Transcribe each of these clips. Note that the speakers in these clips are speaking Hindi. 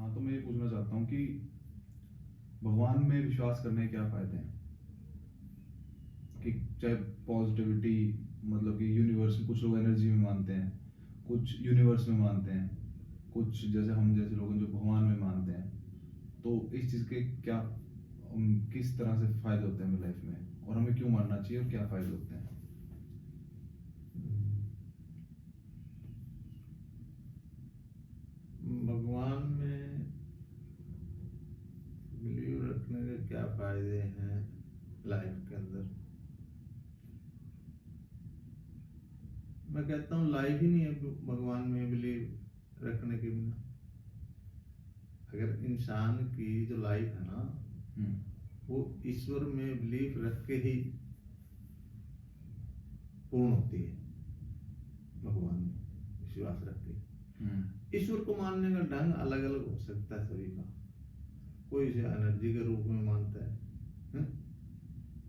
हाँ, तो मैं ये पूछना चाहता हूँ कि भगवान में विश्वास करने के क्या फायदे हैं? कि चाहे पॉजिटिविटी, मतलब कि यूनिवर्स में कुछ लोग एनर्जी में मानते हैं, कुछ यूनिवर्स में मानते हैं, कुछ जैसे हम जैसे लोग हैं जो भगवान में मानते हैं। तो इस चीज़ के क्या किस तरह से फायदे होते हैं हमें लाइफ में, और हमें क्यों मानना चाहिए और क्या फायदे होते हैं? भगवान में बिलीव रखने के क्या फायदे हैं लाइफ के अंदर? मैं कहता हूँ लाइफ ही नहीं है भगवान में बिलीव रखने के बिना। अगर इंसान की जो लाइफ है ना, वो ईश्वर में बिलीव रख के ही पूर्ण होती है। भगवान में विश्वास रख के। ईश्वर को मानने का ढंग अलग अलग हो सकता है सभी का। कोई इसे एनर्जी के रूप में मानता है,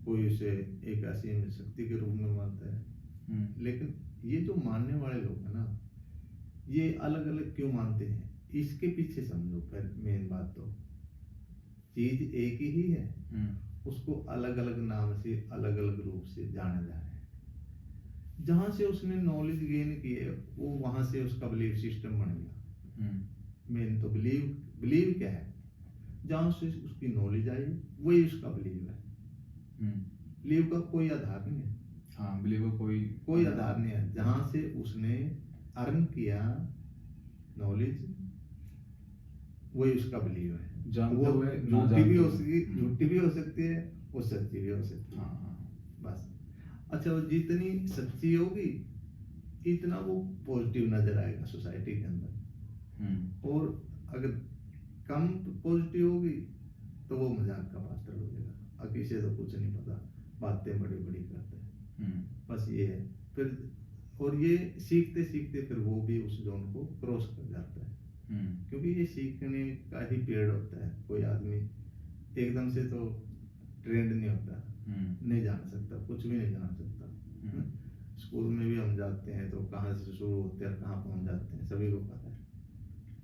कोई इसे एक असीम शक्ति के रूप में मानता है। लेकिन ये जो मानने वाले लोग हैं ना, ये अलग अलग क्यों मानते हैं, इसके पीछे समझो। फिर मेन बात तो चीज एक ही है, उसको अलग अलग नाम से अलग अलग रूप से जाना जा रहा है। जहां से उसने नॉलेज गेन की है, वो वहां से उसका बिलीव सिस्टम बन गया। मेन तो बिलीव बिलीव क्या है, जहां से उसकी नॉलेज आई वही उसका बिलीव है। बिलीव का कोई आधार नहीं है। हाँ, बिलीव का कोई आधार नहीं है। जहां से उसने अर्न किया नॉलेज, वही उसका बिलीव है। जानते हुए ना झूठी भी हो जानते सकती, हुए। झूठी भी हो सकती है, वो सच्ची भी हो सकती है। बस। अच्छा, वो जितनी सच्ची होगी इतना वो पॉजिटिव नजर आएगा सोसाइटी के अंदर। और अगर कम पॉजिटिव होगी तो वो मजाक का पात्र हो जाएगा। अब किसी तो कुछ नहीं पता, बातें बड़ी बड़ी करते हैं। बस ये है। फिर और ये सीखते सीखते फिर वो भी उस जोन को क्रॉस कर जाता है। क्योंकि ये सीखने का ही पीरियड होता है। कोई आदमी एकदम से तो ट्रेंड नहीं होता, नहीं जान सकता, कुछ भी नहीं जान सकता। स्कूल में भी हम जाते हैं तो कहाँ से शुरू होते हैं, कहाँ पहुंच जाते हैं, सभी को पता है।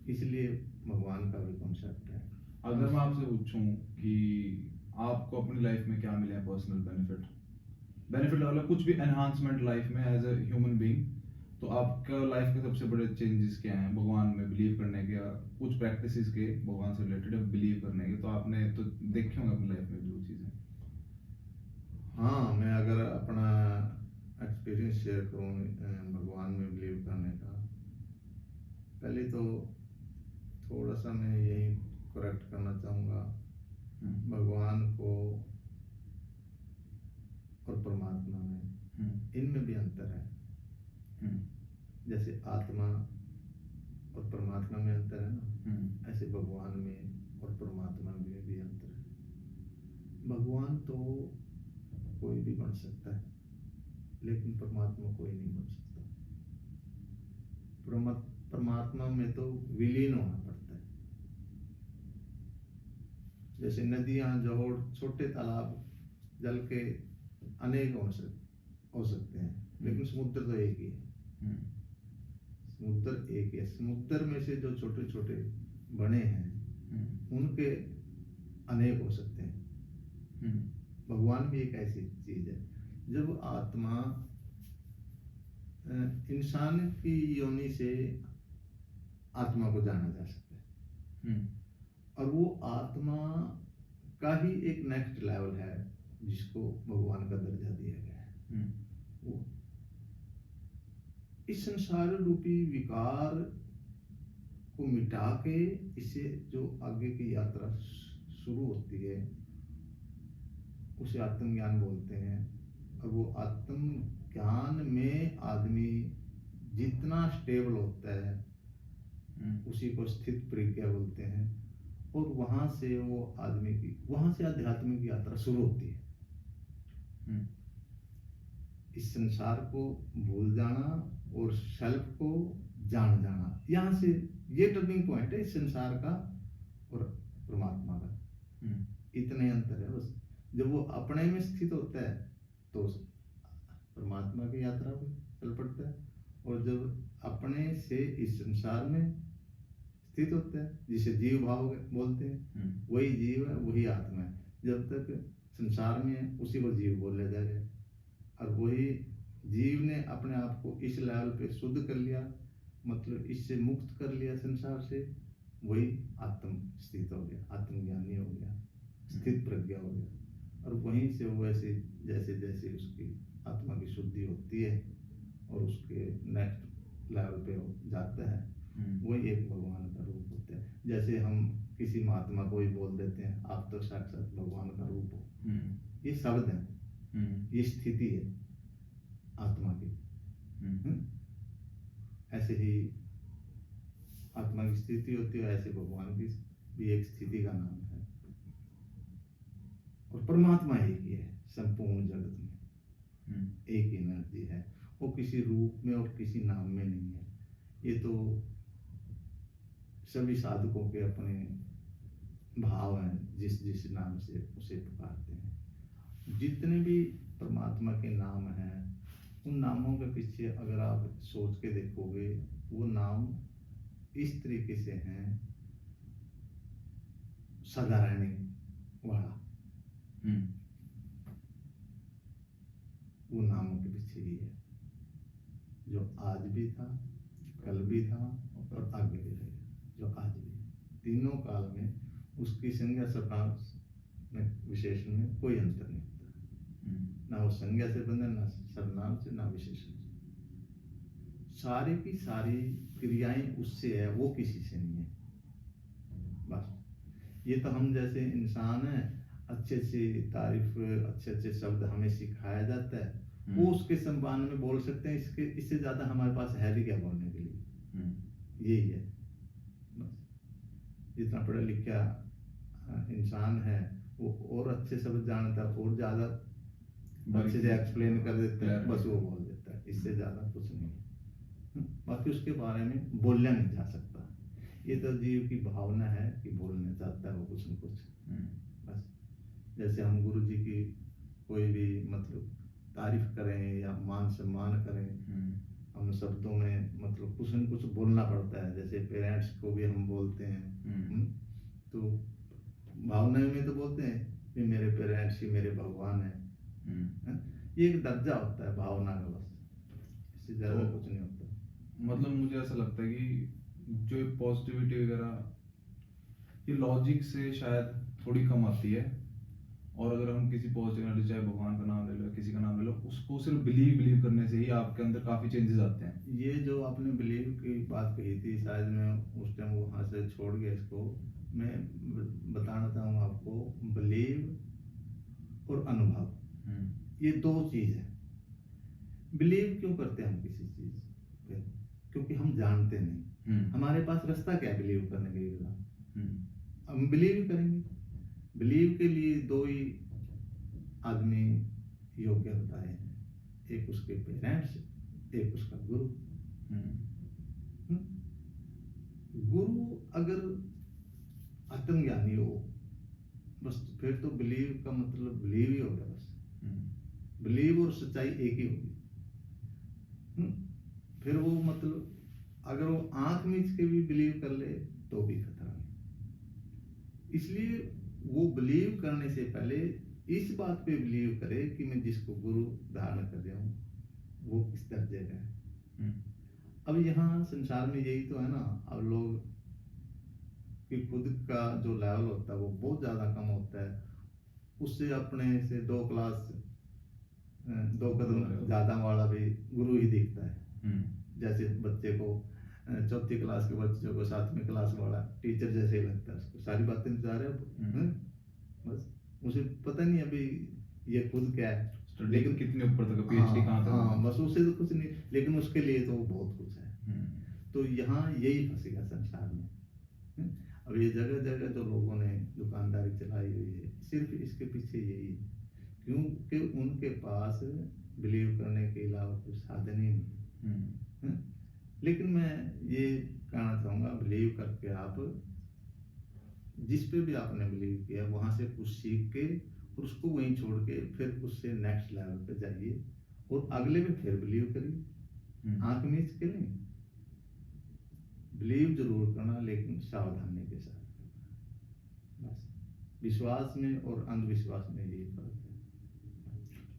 इसलिए भगवान का भी कॉन्सेप्ट है। अगर मैं आपसे पूछूं कि आपको अपनी लाइफ में क्या मिले हैं पर्सनल बेनिफिट, वाला कुछ भी एनहांसमेंट लाइफ में एज अ ह्यूमन बीइंग, तो आपका लाइफ के सबसे बड़े चेंजेस क्या हैं भगवान में बिलीव करने के, या कुछ प्रैक्टिसेस के भगवान से रिलेटेड बिलीव करने के? तो आपने तो देखे होंगे अपनी लाइफ में जो चीज़ें। हाँ, मैं अगर अपना एक्सपीरियंस शेयर करूँ भगवान में बिलीव करने का, पहले तो थोड़ा सा मैं यही करेक्ट करना चाहूँगा। भगवान को और परमात्मा में, इनमें भी अंतर है। जैसे आत्मा और परमात्मा में अंतर है ना, ऐसे भगवान में और परमात्मा में भी अंतर है। भगवान तो कोई भी बन सकता है, लेकिन परमात्मा कोई नहीं बन सकता। परमात्मा में तो विलीन होना पड़ता है। जैसे नदियां, जोड़, छोटे तालाब, जल के अनेक हो सकते हैं, लेकिन समुद्र तो एक ही है। समुद्र एक है। समुद्र में से जो छोटे छोटे बने हैं, उनके अनेक हो सकते हैं। भगवान भी एक ऐसी चीज है। जब आत्मा इंसान की योनि से आत्मा को जाना जा सकता है, और वो आत्मा का ही एक नेक्स्ट लेवल है जिसको भगवान का दर्जा दिया गया है। वो इस संसार रूपी विकार को मिटा के इसे जो आगे की यात्रा शुरू होती है, उसे आत्मज्ञान बोलते हैं। और वो आत्मज्ञान में आदमी जितना स्टेबल होता है, उसी को स्थित प्रज्ञा बोलते हैं। और वहां से वो आदमी की, वहां से आध्यात्मिक यात्रा शुरू होती है। इस संसार को भूल जाना और सेल्फ को जान जाना, यहाँ से ये टर्निंग पॉइंट है इस संसार का और परमात्मा का। इतने अंतर है बस। जब वो अपने में स्थित होता है तो परमात्मा की यात्रा पे चल पड़ता है, और जब अपने से इस संसार में स्थित होता है, जिसे जीव भाव बोलते हैं। वही जीव है, वही आत्मा है। जब तक संसार में है उसी को जीव बोला जाएगा, और वही जीव ने अपने आप को इस लेवल पे शुद्ध कर लिया, मतलब इससे मुक्त कर लिया संसार से, वही आत्म स्थित हो गया, आत्मज्ञानी हो गया, स्थित प्रज्ञा हो गया। और वहीं से वो ऐसे जैसे जैसे उसकी आत्मा की शुद्धि होती है और उसके नेक्स्ट लेवल पे वो जाता है, वही एक भगवान का रूप होता है। जैसे हम किसी महात्मा को ही बोल देते हैं आप तो साक्षात भगवान का रूप हो, ये शब्द है, ये स्थिति है आत्मा की। ऐसे ही आत्मा की स्थिति होती है, ऐसे भगवान की भी एक स्थिति का नाम है। और परमात्मा एक ही है संपूर्ण जगत में, एक एनर्जी है, वो किसी रूप में और किसी नाम में नहीं है। ये तो सभी साधकों के अपने भाव हैं, जिस जिस नाम से उसे पुकारते हैं। जितने भी परमात्मा के नाम हैं, उन नामों के पीछे अगर आप सोच के देखोगे, वो नाम इस तरीके से हैं, सदा रहने वाला, वो नामों के पीछे ही है, जो आज भी था, कल भी था और आगे भी रहेगा। जो आज भी तीनों काल में उसकी संज्ञा सर्वनाम विशेषण में कोई अंतर नहीं होता, ना वो संज्ञा से बंधन, ना सर्वनाम से, ना विशेषण से। सारी की सारी क्रियाएं उससे है, वो किसी से नहीं है। बस ये तो हम जैसे इंसान है, अच्छे से तारीफ, अच्छे अच्छे शब्द हमें सिखाया जाता है, वो उसके सम्मान में बोल सकते हैं। इससे ज्यादा हमारे पास है भी क्या बोलने के लिए। यही है बस। जितना पढ़ा लिखा इंसान है वो और अच्छे शब्द जानता है, और ज्यादा अच्छे से एक्सप्लेन कर देता है, बस वो बोल देता है, इससे ज्यादा कुछ नहीं। बाकी उसके बारे में बोलना नहीं जा सकता। ये तो जीव की भावना है कि बोलना चाहता है वो कुछ न कुछ। बस जैसे हम गुरु जी की कोई भी मतलब तारीफ करें या मान सम्मान करें, हम शब्दों में मतलब कुछ न कुछ बोलना पड़ता है। जैसे पेरेंट्स को भी हम बोलते हैं, तो भावना में तो बोलते हैं कि मेरे पेरेंट्स ही मेरे भगवान है। ये एक दर्जा होता है भावना का, बस इससे ज्यादा तो कुछ नहीं होता। मतलब मुझे ऐसा लगता है कि जो पॉजिटिविटी वगैरह ये लॉजिक से शायद थोड़ी कम आती है, और अगर हम किसी पॉजिटिव एनर्जी, चाहे भगवान का नाम ले लो, किसी का नाम ले लो, उसको सिर्फ बिलीव करने से ही आपके अंदर काफी चेंजेस आते हैं। ये जो आपने बिलीव की बात कही थी, शायद मैं उस टाइम वहां से छोड़ गया इसको। मैं बताना चाहूँगा आपको, बिलीव और अनुभव ये दो चीज है। बिलीव क्यों करते हैं हम किसी चीज पे? क्योंकि हम जानते नहीं, हमारे पास रास्ता क्या है बिलीव करने के लिए? हम बिलीव ही करेंगे। बिलीव के लिए दो ही आदमी योग्य बताए हैं, एक उसके पेरेंट्स, एक उसका गुरु। गुरु अगर आत्मज्ञानी हो, बस फिर तो बिलीव का मतलब बिलीव ही हो गया। बस बिलीव और सच्चाई एक ही होगी। फिर वो मतलब अगर वो आंख मीच के भी बिलीव कर ले तो भी खतरा नहीं। इसलिए वो बिलीव करने से पहले इस बात पे बिलीव करे कि मैं जिसको गुरु धारण कर रहा हूँ वो किस दर्जे का है। अब यहाँ संसार में यही तो है ना, अब लोग कि खुद का जो लेवल होता है वो बहुत ज्यादा कम होता है, उससे अपने से दो कदम ज्यादा वाला भी गुरु ही दिखता है। जैसे बच्चे को चौथी क्लास के बच्चों को 7वीं क्लास वाला टीचर जैसे ही लगता है, उसको सारी बातें बता रहे हैं, बस उसे पता नहीं अभी ये खुद क्या है, लेकिन कितने ऊपर तक पीएचडी कहाँ तक। हाँ, बस उसे तो कुछ नहीं, लेकिन उसके लिए तो बहुत कुछ है। तो यहाँ यही फंसेगा संसार में। अब ये जगह जगह जो लोगों ने दुकानदारी चलाई हुई है, सिर्फ इसके पीछे यही है, क्योंकि उनके पास बिलीव करने के अलावा कुछ साधन ही नहीं। लेकिन मैं ये कहना चाहूँगा, बिलीव करके आप जिस पे भी आपने बिलीव किया वहाँ से कुछ सीख के और उसको वहीं छोड़ के फिर उससे नेक्स्ट लेवल पे जाइए और अगले में फिर बिलीव करिए। आंख मीच के नहीं, बिलीव जरूर करना, लेकिन सावधानी के साथ करना। बस विश्वास में और अंधविश्वास में यही फर्क है।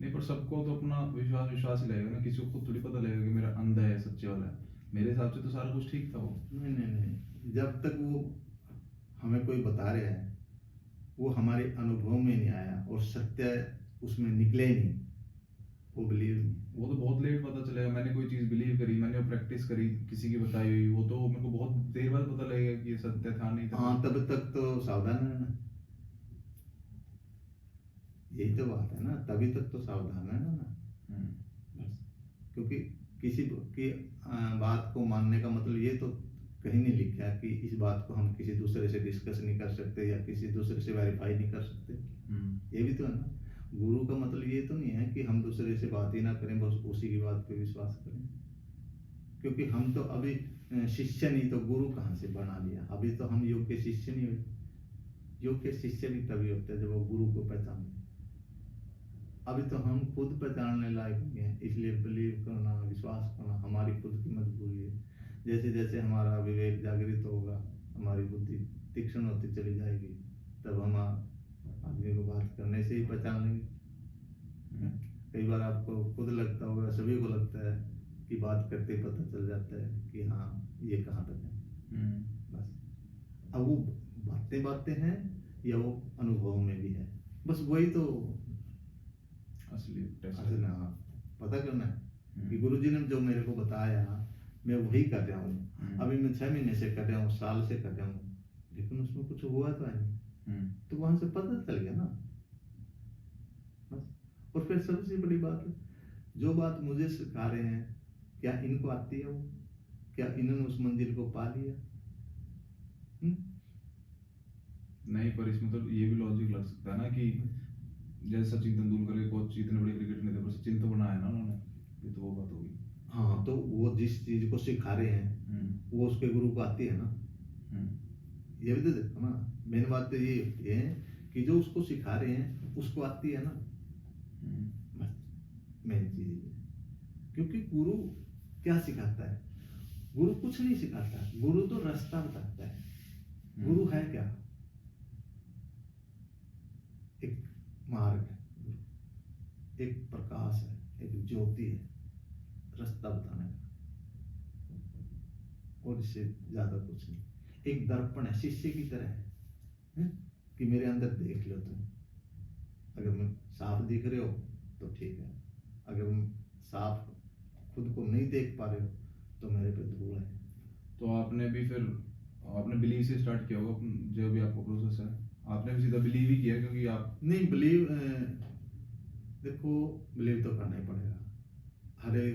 नहीं, पर सबको तो अपना विश्वास विश्वास ही लगेगा ना, किसी को खुद थोड़ी पता लगेगा कि मेरा अंधा है सच्चे वाला है। मेरे हिसाब से तो सारा कुछ ठीक था वो। नहीं नहीं नहीं, जब तक वो हमें कोई बता रहा है, वो हमारे अनुभव में नहीं आया और सत्य उसमें निकले ही नहीं, वो बिलीव नहीं। वो तो बहुत लेट पता चलेगा। मैंने कोई चीज़ बिलीव करी, मैंने प्रैक्टिस करी किसी की बताई हुई, वो तो मेरे को बहुत देर बाद पता लगेगा कि ये सत्य था नहीं था। हाँ, तब तक तो सावधान रहना, यही तो बात है ना, तभी तक तो सावधान रहना ना। बस, क्योंकि किसी की बात को मानने का मतलब ये तो कहीं नहीं लिखा है कि इस बात को हम किसी दूसरे से डिस्कस नहीं कर सकते या किसी दूसरे से वेरीफाई नहीं कर सकते। ये भी तो है ना। गुरु का मतलब ये तो नहीं है कि हम दूसरे से बात ही ना करें, बस उसी की बात पे विश्वास करें। क्योंकि हम तो अभी शिष्य नहीं, तो गुरु कहाँ से बना लिया? अभी तो हम योग के शिष्य नहीं हुए। योग के शिष्य भी तभी होते हैं जब वो गुरु को पहचानते। अभी तो हम खुद पहचानने लायक नहीं है, इसलिए बिलीव करना, विश्वास करना हमारी खुद की मजबूरी है। जैसे जैसे हमारा विवेक जागृत होगा, हमारी बुद्धि तीक्ष्ण होती चली जाएगी, तब हम आदमी को बात करने से ही पहचान लेंगे। कई बार आपको खुद लगता होगा, सभी को लगता है कि बात करते पता चल जाता है कि हाँ ये कहाँ तक है। बस अब वो बातें बातें हैं या वो अनुभव में भी है, बस वही तो असली टेस्ट असल है। हाँ, पता करना है कि गुरुजी ने जो मेरे को बताया मैं वही कर रहा हूँ। अभी मैं 6 महीने से कर रहा हूँ, साल से कर रहा हूँ, लेकिन उसमें कुछ हुआ तो है नहीं, तो वहां से पता चल गया ना। बस, और फिर सबसे बड़ी बात, जो बात मुझे सिखा रहे हैं क्या इनको आती है? वो क्या इन्होंने उस मंजिल को पा लिया? नहीं, पर इसमें तो ये भी लॉजिक लग सकता है ना कि जैसे सचिन तेंदुलकर के कोच इतने बड़े क्रिकेट नहीं थे, पर सचिन तो बनाया ना उन्होंने, ये तो वो बात होगी। हाँ, तो वो जिस चीज को सिखा रहे हैं वो उसके गुरु को आती है ना। ये भी तो देखो ना, मेन बात तो ये होती है कि जो उसको सिखा रहे हैं उसको आती है ना। बस मेन चीज ये, क्योंकि गुरु क्या सिखाता है? गुरु कुछ नहीं सिखाता, गुरु तो रास्ता बताता है। गुरु है क्या? एक मार्ग है, एक प्रकाश है, एक ज्योति है, रास्ता बताने का, और इससे ज्यादा कुछ नहीं। एक दर्पण है, शिष्य की तरह है कि मेरे अंदर देख लो तुम। अगर मैं साफ दिख रहे हो तो ठीक है, अगर मैं साफ खुद को नहीं देख पा रहे हो तो मेरे पे धूल है। तो आपने भी फिर आपने बिलीव से स्टार्ट किया होगा जो भी आपका प्रोसेस है, आपने भी सीधा बिलीव ही किया क्योंकि आप नहीं बिलीव, देखो बिलीव तो करना ही पड़ेगा। हरे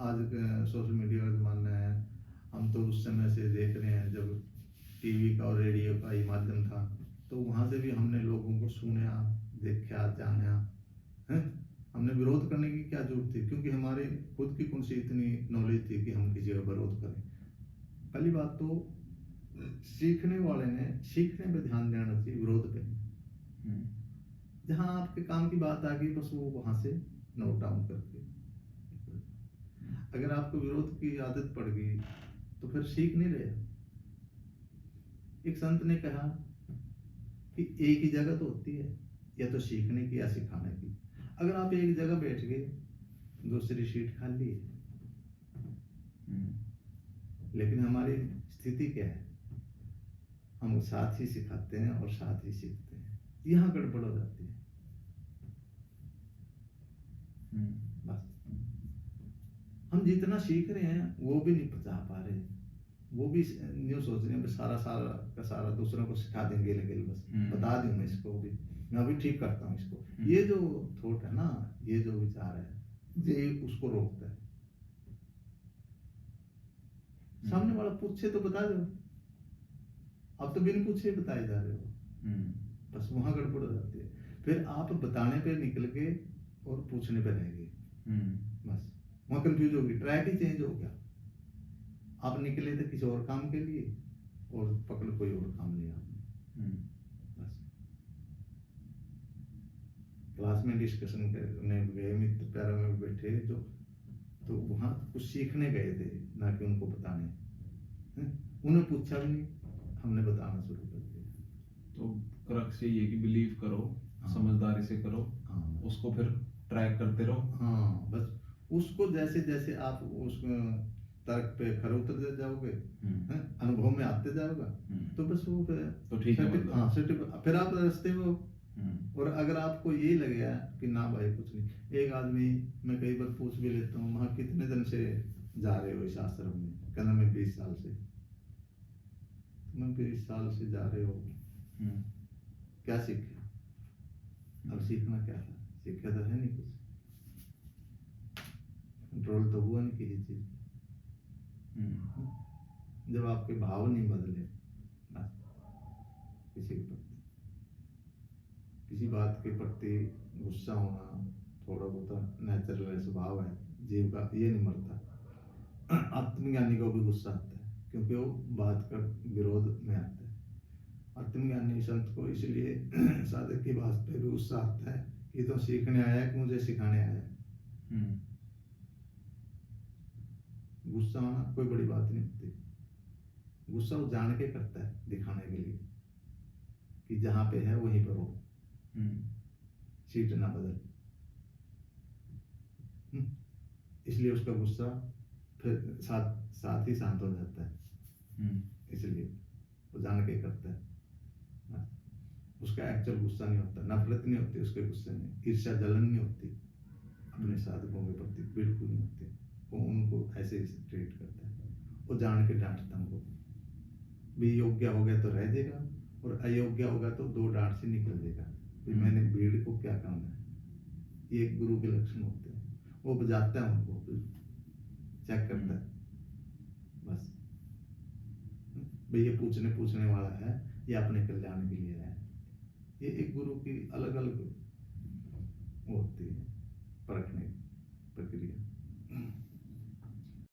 आज सोशल मीडिया का जमाना है, हम तो उस समय से देख रहे हैं जब टीवी का और रेडियो का ही माध्यम था, तो वहाँ से भी हमने लोगों को सुना, देखा, जाना है। हमने विरोध करने की क्या जरूरत थी? क्योंकि हमारे खुद की कौन सी इतनी नॉलेज थी कि हम किसी का विरोध करें? पहली बात तो सीखने वाले ने सीखने पे ध्यान देना चाहिए, विरोध पे। जहाँ आपके काम की बात आ गई बस वो वहां से नोट डाउन करके, अगर आपको विरोध की आदत पड़ गई तो फिर सीख नहीं रहे। एक संत ने कहा कि एक ही जगह तो होती है, या तो सीखने की या सिखाने की। अगर आप एक जगह बैठ गए, दूसरी सीट खाली है। लेकिन हमारी स्थिति क्या है? हम साथ ही सिखाते हैं और साथ ही सीखते हैं, यहाँ गड़बड़ हो जाती है। बस हम जितना सीख रहे हैं वो भी नहीं पचा पा रहे, वो भी न्यू सोच रहे हैं सारा सारा का सारा दूसरों को सिखा देंगे, लेकिन बस बता दूं मैं इसको भी, मैं अभी ठीक करता हूँ इसको। ये जो थॉट है ना, ये जो विचार है, ये उसको रोकता है। सामने वाला पूछे तो बता दो, आप तो बिन पूछे बताए जा रहे हो। बस वहां गड़बड़ हो जाती है। फिर आप बताने पे निकल गए और पूछने पे रह गए, बस वहां कंफ्यूज हो गई, ट्रैक ही चेंज हो गया। आप निकले थे किसी और काम के लिए और पकड़ कोई और काम लिया आपने। बस क्लास में डिस्कशन करने गए, मित्र प्यारा में बैठे जो, तो वहां कुछ सीखने गए थे, ना कि उनको बताने। उन्हें पूछा भी नहीं, हमने बताना शुरू कर दिया। तो क्रक्स यही है कि बिलीव करो, हाँ। समझदारी से करो, हाँ उसको फिर ट्रैक करते रहो। हाँ, बस उसको जैसे जैसे आप उस तर्क पे खरे उतरते जाओगे, हैं, अनुभव में आते जाओगे, तो बस वो फिर तो ठीक है मतलब। हाँ फिर आप रास्ते में हो। हम्म, और अगर आपको ये लगेगा कि ना भाई कुछ नहीं, एक आदमी, मैं कई बार पूछ भी लेता हूँ, वहाँ कितने दिन से जा रहे हो इस आश्रम में, कहना मैं 20 साल से। तो मैं 20 साल से जा रहे हो, क्या सीखे? अब सीखना क्या था? सीखा तो है नहीं कुछ, कंट्रोल तो हुआ नहीं किसी चीज। जब आपके भाव नहीं बदले, बस किसी के प्रति, किसी बात के प्रति गुस्सा होना थोड़ा बहुत नेचुरल स्वभाव है जीव का, ये नहीं मरता। आत्मज्ञानी को भी गुस्सा आता है, क्योंकि वो बात का विरोध में आता है। आत्मज्ञानी संत को इसलिए साधक की बात पे भी गुस्सा आता है कि तो सीखने आया है कि मुझे सिखाने आया है। गुस्सा होना कोई बड़ी बात नहीं होती। गुस्सा वो जान के करता है, दिखाने के लिए कि जहां पे है वहीं पर हो, सीट ना बदल। इसलिए उसका गुस्सा फिर साथ ही शांत हो जाता है। इसलिए वो जान के करता है। उसका एक्चुअल गुस्सा नहीं होता, नफरत नहीं होती उसके गुस्से में, ईर्ष्या जलन नहीं होती अपने साधकों के प्रति, बिल्कुल नहीं होती। वो उनको ऐसे ही ट्रीट करता है, वो जान के डांटता है उनको भी। योग्य हो गया तो रह जाएगा, और अयोग्य होगा तो 2 डांट से निकल जाएगा। मैंने भीड़ को क्या करना है, ये एक गुरु के लक्षण होते हैं। वो बजाता है उनको, चेक करता है, बस भाई ये पूछने वाला है, ये अपने कल्याण के लिए है। ये एक गुरु की अलग अलग होती है।